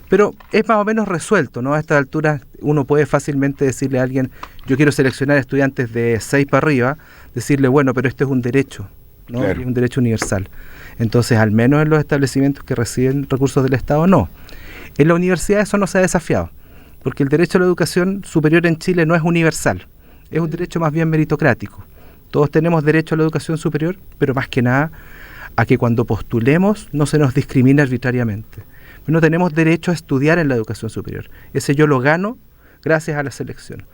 Speaker 6: Pero es más o menos resuelto, ¿no? A esta altura uno puede fácilmente decirle a alguien, yo quiero seleccionar estudiantes de 6 para arriba, decirle, bueno, pero este es un derecho, ¿no? Claro. Es un derecho universal. Entonces, al menos en los establecimientos que reciben recursos del Estado, no. En la universidad eso no se ha desafiado, porque el derecho a la educación superior en Chile no es universal, es un derecho más bien meritocrático. Todos tenemos derecho a la educación superior, pero más que nada a que cuando postulemos no se nos discrimine arbitrariamente. No tenemos derecho a estudiar en la educación superior. Ese yo lo gano gracias a la selección.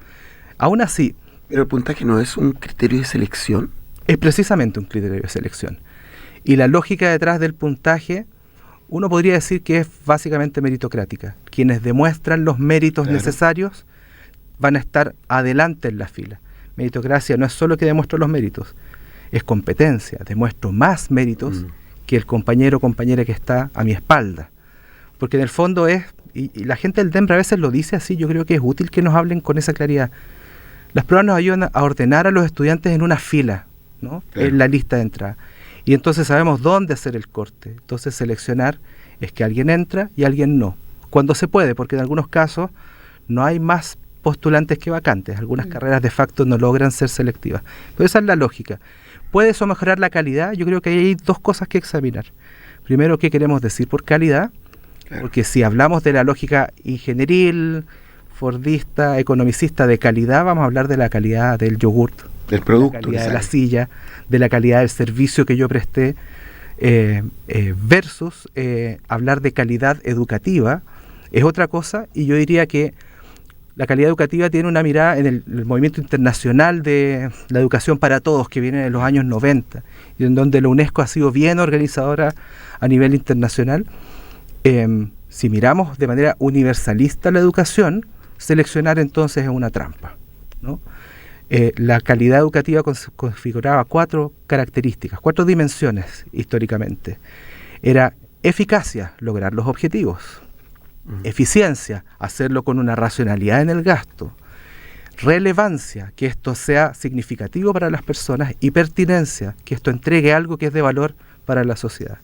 Speaker 6: Aún así...
Speaker 3: ¿Pero el puntaje no es un criterio de selección?
Speaker 6: Es precisamente un criterio de selección. Y la lógica detrás del puntaje, uno podría decir que es básicamente meritocrática. Quienes demuestran los méritos necesarios van a estar adelante en la fila. Meritocracia no es solo que demuestro los méritos, es competencia, demuestro más méritos que el compañero o compañera que está a mi espalda. Porque en el fondo es, y la gente del DEMBRA a veces lo dice así, yo creo que es útil que nos hablen con esa claridad. Las pruebas nos ayudan a ordenar a los estudiantes en una fila, ¿no? En la lista de entrada. Y entonces sabemos dónde hacer el corte. Entonces seleccionar es que alguien entra y alguien no. Cuando se puede, porque en algunos casos no hay más postulantes que vacantes. Algunas carreras de facto no logran ser selectivas. Pero esa es la lógica. ¿Puede eso mejorar la calidad? Yo creo que hay dos cosas que examinar. Primero, ¿qué queremos decir por calidad? Claro. Porque si hablamos de la lógica ingenieril, fordista, economicista de calidad, vamos a hablar de la calidad del yogurt,
Speaker 3: del producto,
Speaker 6: de la calidad de la silla, de la calidad del servicio que yo presté, versus hablar de calidad educativa es otra cosa. Y yo diría que la calidad educativa tiene una mirada en el movimiento internacional de la educación para todos, que viene en los años 90, y en donde la UNESCO ha sido bien organizadora a nivel internacional. Si miramos de manera universalista la educación, seleccionar entonces es una trampa, ¿no? La calidad educativa configuraba 4 características, 4 dimensiones históricamente. Era eficacia, lograr los objetivos; eficiencia, hacerlo con una racionalidad en el gasto; relevancia, que esto sea significativo para las personas; y pertinencia, que esto entregue algo que es de valor para la sociedad.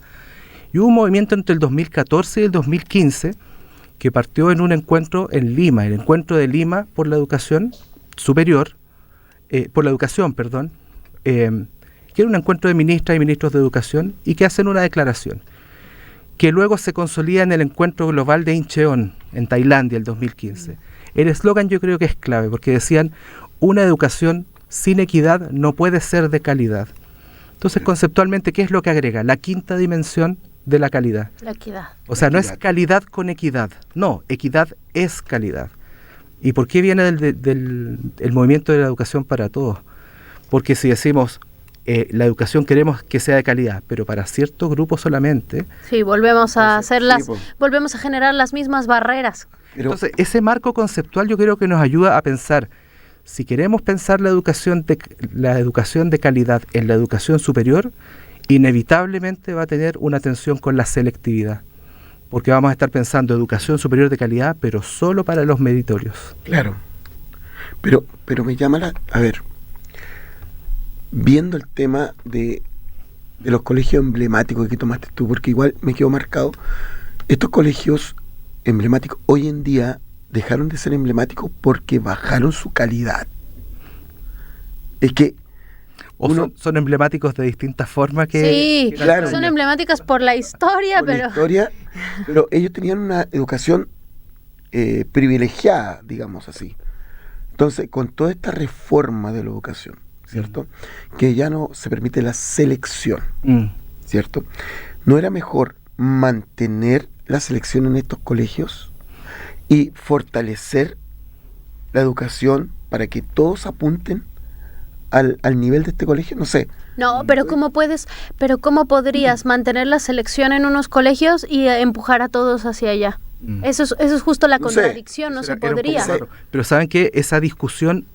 Speaker 6: Y hubo un movimiento entre el 2014 y el 2015 que partió en un encuentro en Lima, el Encuentro de Lima por la Educación Superior, que era un encuentro de ministras y ministros de educación, y que hacen una declaración que luego se consolida en el encuentro global de Incheon en Tailandia el 2015. El eslogan yo creo que es clave, porque decían: una educación sin equidad no puede ser de calidad. Entonces, conceptualmente, ¿qué es lo que agrega? La quinta dimensión de la calidad.
Speaker 4: La equidad.
Speaker 6: O sea, no es calidad con equidad, no, equidad es calidad. ¿Y por qué viene del movimiento de la educación para todos? Porque si decimos, la educación queremos que sea de calidad, pero para ciertos grupos solamente.
Speaker 4: Sí, volvemos a volvemos a generar las mismas barreras.
Speaker 6: Entonces, ese marco conceptual yo creo que nos ayuda a pensar, si queremos pensar la educación de calidad en la educación superior, inevitablemente va a tener una tensión con la selectividad, porque vamos a estar pensando educación superior de calidad, pero solo para los meritorios.
Speaker 3: Claro, pero me llama a ver, viendo el tema de los colegios emblemáticos que tomaste tú, porque igual me quedó marcado, estos colegios emblemáticos hoy en día dejaron de ser emblemáticos porque bajaron su calidad. Es que
Speaker 6: son emblemáticos de distintas formas que...
Speaker 4: Sí, claro, son emblemáticas por la historia,
Speaker 3: pero ellos tenían una educación privilegiada, digamos así. Entonces, con toda esta reforma de la educación, ¿cierto? Que ya no se permite la selección, ¿cierto? ¿No era mejor mantener la selección en estos colegios y fortalecer la educación para que todos apunten al nivel de este colegio? No sé.
Speaker 4: No, pero ¿cómo podrías mantener la selección en unos colegios y empujar a todos hacia allá? Eso es justo la contradicción, no se podría.
Speaker 6: Pero saben que esa discusión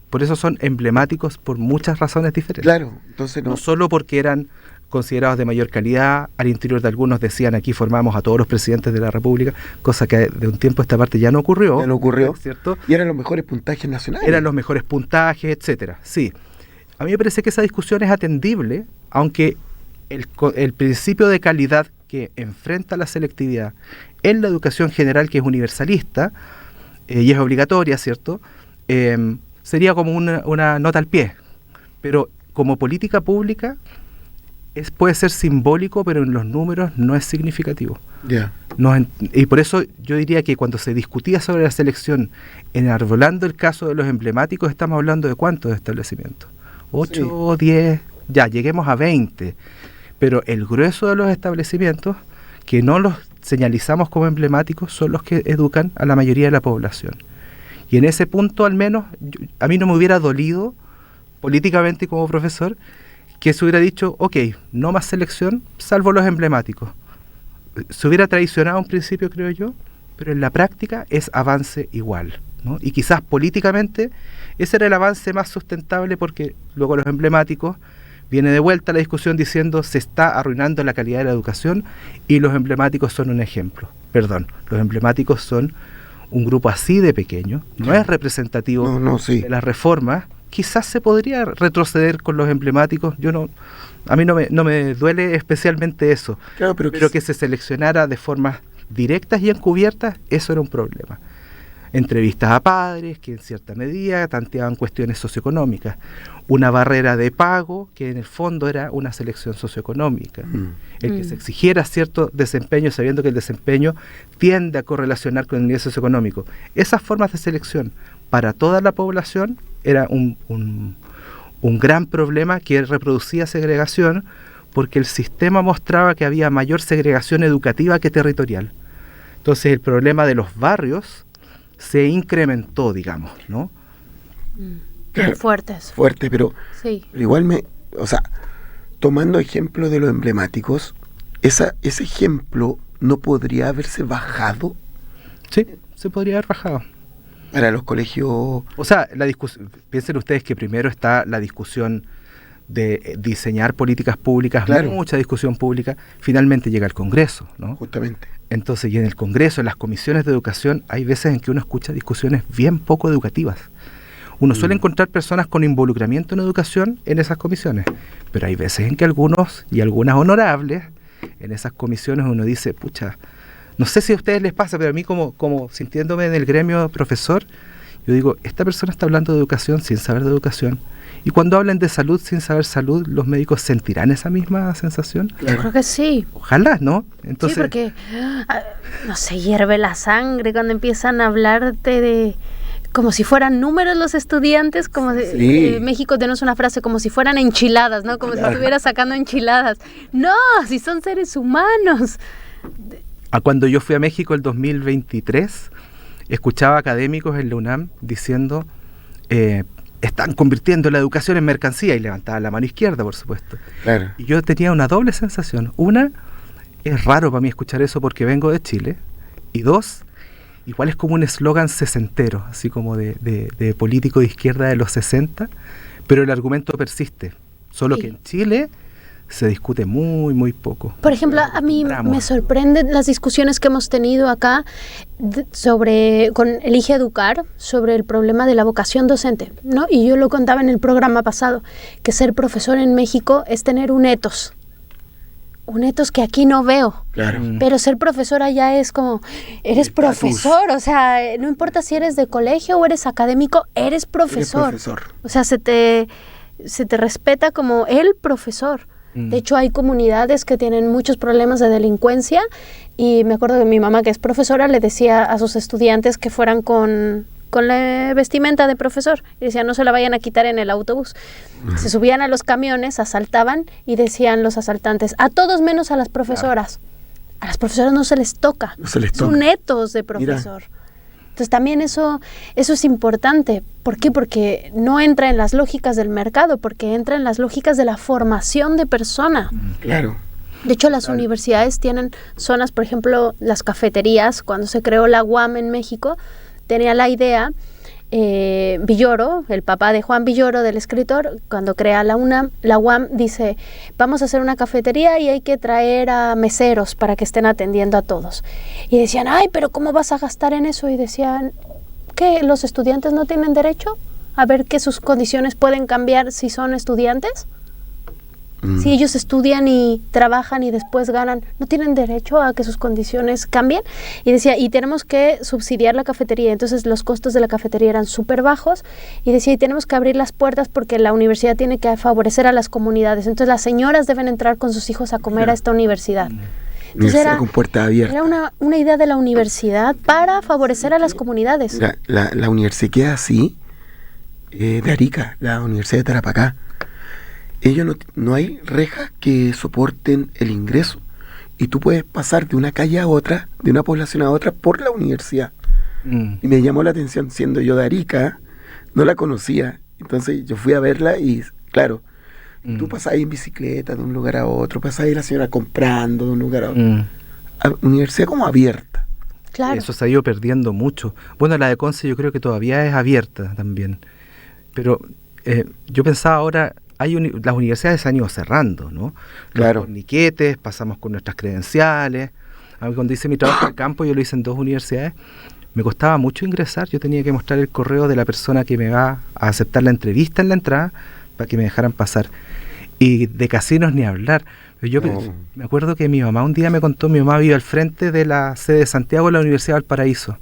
Speaker 6: por eso son emblemáticos por muchas razones diferentes.
Speaker 3: Claro, entonces
Speaker 6: no solo porque eran considerados de mayor calidad, al interior de algunos decían: aquí formamos a todos los presidentes de la República, cosa que de un tiempo a esta parte ya no ocurrió. ¿Cierto?
Speaker 3: Y eran los mejores puntajes nacionales.
Speaker 6: Eran los mejores puntajes, etcétera. Sí. A mí me parece que esa discusión es atendible, aunque el principio de calidad que enfrenta la selectividad en la educación general, que es universalista y es obligatoria, ¿cierto? Sería como una nota al pie, pero como política pública puede ser simbólico, pero en los números no es significativo.
Speaker 3: Yeah.
Speaker 6: Y por eso yo diría que cuando se discutía sobre la selección, enarbolando el caso de los emblemáticos, estamos hablando de ¿cuántos establecimientos? 8, 10, ya lleguemos a 20, pero el grueso de los establecimientos que no los señalizamos como emblemáticos son los que educan a la mayoría de la población. Y en ese punto, al menos, a mí no me hubiera dolido políticamente como profesor que se hubiera dicho: ok, no más selección, salvo los emblemáticos. Se hubiera traicionado un principio, creo yo, pero en la práctica es avance igual, ¿no? Y quizás políticamente ese era el avance más sustentable, porque luego los emblemáticos, viene de vuelta la discusión diciendo: se está arruinando la calidad de la educación, y los emblemáticos son un ejemplo. Los emblemáticos son un grupo así de pequeño, no es representativo de las reformas. Quizás se podría retroceder con los emblemáticos. A mí no me duele especialmente eso,
Speaker 3: claro, pero
Speaker 6: que se seleccionara de formas directas y encubiertas, eso era un problema. entrevistas a padres que en cierta medida tanteaban cuestiones socioeconómicas, una barrera de pago que en el fondo era una selección socioeconómica, el que se exigiera cierto desempeño sabiendo que el desempeño tiende a correlacionar con el nivel socioeconómico. Esas formas de selección para toda la población era un gran problema que reproducía segregación, porque el sistema mostraba que había mayor segregación educativa que territorial. Entonces el problema de los barrios se incrementó, digamos, ¿no?
Speaker 3: Claro,
Speaker 4: fuertes.
Speaker 3: Fuerte, pero
Speaker 4: Sí.
Speaker 3: igual tomando ejemplo de los emblemáticos, ese ejemplo no podría haberse bajado
Speaker 6: Sí, se podría haber bajado.
Speaker 3: para los colegios.
Speaker 6: O sea, piensen ustedes que primero está la discusión de diseñar políticas públicas,
Speaker 3: Claro.
Speaker 6: mucha discusión pública, finalmente llega al Congreso, ¿no?
Speaker 3: Justamente.
Speaker 6: Entonces, y en el Congreso, en las comisiones de educación, hay veces en que uno escucha discusiones bien poco educativas. Uno suele encontrar personas con involucramiento en educación en esas comisiones, pero hay veces en que algunos, y algunas honorables, en esas comisiones uno dice, pucha, no sé si a ustedes les pasa, pero a mí como sintiéndome en el gremio profesor, yo digo, esta persona está hablando de educación sin saber de educación. Y cuando hablen de salud sin saber salud, ¿los médicos sentirán esa misma sensación?
Speaker 4: Yo creo que sí.
Speaker 6: Ojalá, ¿no? Entonces,
Speaker 4: Sí, porque, no sé, hierve la sangre cuando empiezan a hablarte de... Como si fueran números los estudiantes, como
Speaker 3: Sí.
Speaker 4: en México tenemos una frase como si fueran enchiladas, ¿no? Como si estuvieras sacando enchiladas. No, si son seres humanos.
Speaker 6: a cuando yo fui a México el 2023, escuchaba académicos en la UNAM diciendo, están convirtiendo la educación en mercancía, y levantaban la mano izquierda, por supuesto.
Speaker 3: Claro.
Speaker 6: Y yo tenía una doble sensación. Una, es raro para mí escuchar eso porque vengo de Chile. Y dos, igual es como un eslogan sesentero, así como de político de izquierda de los 60, pero el argumento persiste. Solo
Speaker 4: Sí.
Speaker 6: que en Chile se discute muy, muy poco.
Speaker 4: Por ejemplo, a mí
Speaker 6: Bravo.
Speaker 4: me sorprenden las discusiones que hemos tenido acá con Elige Educar sobre el problema de la vocación docente, ¿no? Y yo lo contaba en el programa pasado, que ser profesor en México es tener un etos que aquí no veo.
Speaker 3: Claro.
Speaker 4: Pero ser profesor allá es como, eres
Speaker 3: Estatus.
Speaker 4: profesor, o sea, no importa si eres de colegio o eres académico, eres profesor.
Speaker 3: Eres profesor.
Speaker 4: O sea, se te respeta como el profesor. De hecho, hay comunidades que tienen muchos problemas de delincuencia, y me acuerdo que mi mamá, que es profesora, le decía a sus estudiantes que fueran con la vestimenta de profesor, y decía, no se la vayan a quitar en el autobús. Se subían a los camiones, asaltaban, y decían los asaltantes, a todos menos a las profesoras. A las profesoras no se les toca.
Speaker 3: No se les
Speaker 4: Son
Speaker 3: toca.
Speaker 4: netos de profesor. Entonces también eso es importante. ¿Por qué? Porque no entra en las lógicas del mercado, porque entra en las lógicas de la formación de persona.
Speaker 3: Claro.
Speaker 4: De hecho, las universidades tienen zonas, por ejemplo, las cafeterías. Cuando se creó la UAM en México, tenía la idea, Villoro, el papá de Juan Villoro, del escritor, cuando crea la UAM dice, vamos a hacer una cafetería y hay que traer a meseros para que estén atendiendo a todos. Y decían, ay, pero ¿cómo vas a gastar en eso? Y decían, ¿qué? ¿Los estudiantes no tienen derecho a ver que sus condiciones pueden cambiar si son estudiantes? Si ellos estudian y trabajan y después ganan, ¿no tienen derecho a que sus condiciones cambien? Y decía, y tenemos que subsidiar la cafetería. Entonces los costos de la cafetería eran súper bajos, y decía, y tenemos que abrir las puertas porque la universidad tiene que favorecer a las comunidades. Entonces las señoras deben entrar con sus hijos a comer a esta universidad. Entonces
Speaker 3: Universidad con puerta abierta.
Speaker 4: era una idea de la universidad para favorecer a las comunidades.
Speaker 3: La universidad queda así, de Arica, la Universidad de Tarapacá. Ellos no hay rejas que soporten el ingreso, y tú puedes pasar de una calle a otra, de una población a otra, por la universidad. Y me llamó la atención, siendo yo de Arica, no la conocía, entonces yo fui a verla y claro, tú pasas ahí en bicicleta de un lugar a otro, pasas ahí la señora comprando de un lugar a otro. Universidad como abierta.
Speaker 4: Claro.
Speaker 6: Eso se ha ido perdiendo mucho. Bueno, la de Conce yo creo que todavía es abierta también. Pero yo pensaba ahora, las universidades se han ido cerrando, ¿no?
Speaker 3: Claro.
Speaker 6: Los torniquetes, pasamos con nuestras credenciales. A mí cuando hice mi trabajo en campo, yo lo hice en 2 universidades, me costaba mucho ingresar. Yo tenía que mostrar el correo de la persona que me va a aceptar la entrevista en la entrada para que me dejaran pasar. Y de casinos ni hablar. Yo me acuerdo que mi mamá un día me contó, mi mamá vive al frente de la sede de Santiago de la Universidad de Valparaíso.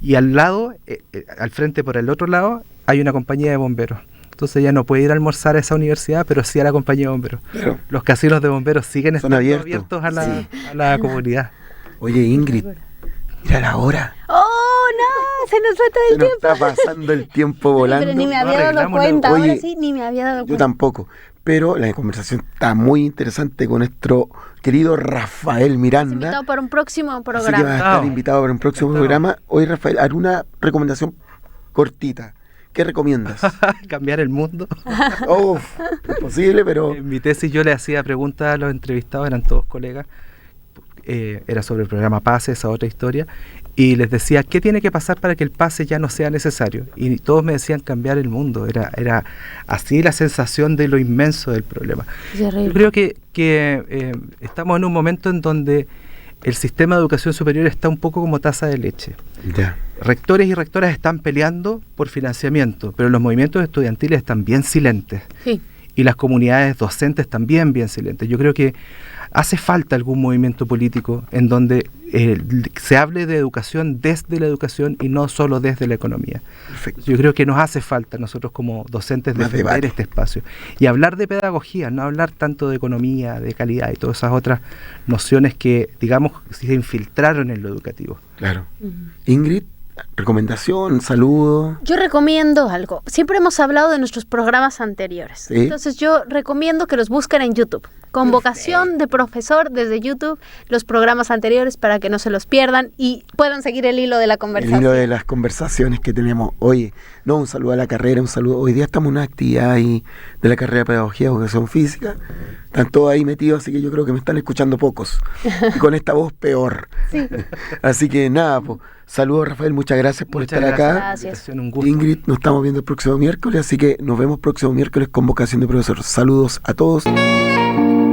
Speaker 6: Y al lado, al frente por el otro lado, hay una compañía de bomberos. Entonces ella no puede ir a almorzar a esa universidad, pero sí a la compañía de bomberos.
Speaker 3: Claro.
Speaker 6: Los casinos de bomberos siguen estando
Speaker 3: abiertos.
Speaker 6: abiertos a la comunidad.
Speaker 3: Oye, Ingrid, mira la hora.
Speaker 4: ¡Oh, no! Se nos fue todo el
Speaker 3: Se nos
Speaker 4: tiempo.
Speaker 3: está pasando el tiempo volando.
Speaker 4: Pero ni me había dado
Speaker 6: arreglamos la-
Speaker 4: cuenta.
Speaker 3: Oye,
Speaker 4: Ahora sí, ni me había dado
Speaker 3: Yo
Speaker 4: cuenta.
Speaker 3: tampoco. Pero la conversación está muy interesante con nuestro querido Rafael
Speaker 4: Estás
Speaker 3: Miranda.
Speaker 4: invitado para un próximo
Speaker 3: Así que vas
Speaker 4: programa.
Speaker 3: a estar invitado para un próximo programa. Hoy, Rafael, haré una recomendación cortita. ¿Qué recomiendas?
Speaker 6: Cambiar el mundo.
Speaker 3: Uf, imposible, pero...
Speaker 6: En mi tesis yo le hacía preguntas a los entrevistados, eran todos colegas, era sobre el programa PASE, esa otra historia, y les decía, ¿qué tiene que pasar para que el PASE ya no sea necesario? Y todos me decían cambiar el mundo, era así la sensación de lo inmenso del problema. Yo creo que estamos en un momento en donde el sistema de educación superior está un poco como taza de leche.
Speaker 3: Ya.
Speaker 6: Rectores y rectoras están peleando por financiamiento, pero los movimientos estudiantiles están bien silentes.
Speaker 4: Sí.
Speaker 6: Y las comunidades docentes también bien silentes. Yo creo que hace falta algún movimiento político en donde se hable de educación desde la educación y no solo desde la economía.
Speaker 3: Perfecto.
Speaker 6: Yo creo que nos hace falta nosotros como docentes
Speaker 3: Más
Speaker 6: defender
Speaker 3: debate.
Speaker 6: este espacio. Y hablar de pedagogía, no hablar tanto de economía, de calidad y todas esas otras nociones que, digamos, se infiltraron en lo educativo.
Speaker 3: Claro. Ingrid, recomendación, saludo.
Speaker 4: Yo recomiendo algo. Siempre hemos hablado de nuestros programas anteriores.
Speaker 3: Sí.
Speaker 4: Entonces yo recomiendo que los busquen en YouTube. Convocación de profesor desde YouTube, los programas anteriores para que no se los pierdan y puedan seguir el hilo de la
Speaker 3: El
Speaker 4: conversación.
Speaker 3: hilo de las conversaciones que tenemos. Oye, no, un saludo a la carrera, un saludo. Hoy día estamos en una actividad ahí de la carrera de Pedagogía y Educación Física. Están todos ahí metidos, así que yo creo que me están escuchando pocos. Y con esta voz peor.
Speaker 4: Sí.
Speaker 3: Así que nada, pues, saludos Rafael, muchas gracias por
Speaker 6: Muchas
Speaker 3: estar
Speaker 6: gracias.
Speaker 3: acá.
Speaker 4: Gracias.
Speaker 6: Un gusto.
Speaker 3: Ingrid, nos estamos viendo el próximo miércoles, así que nos vemos próximo miércoles con Vocación de Profesor. Saludos a todos.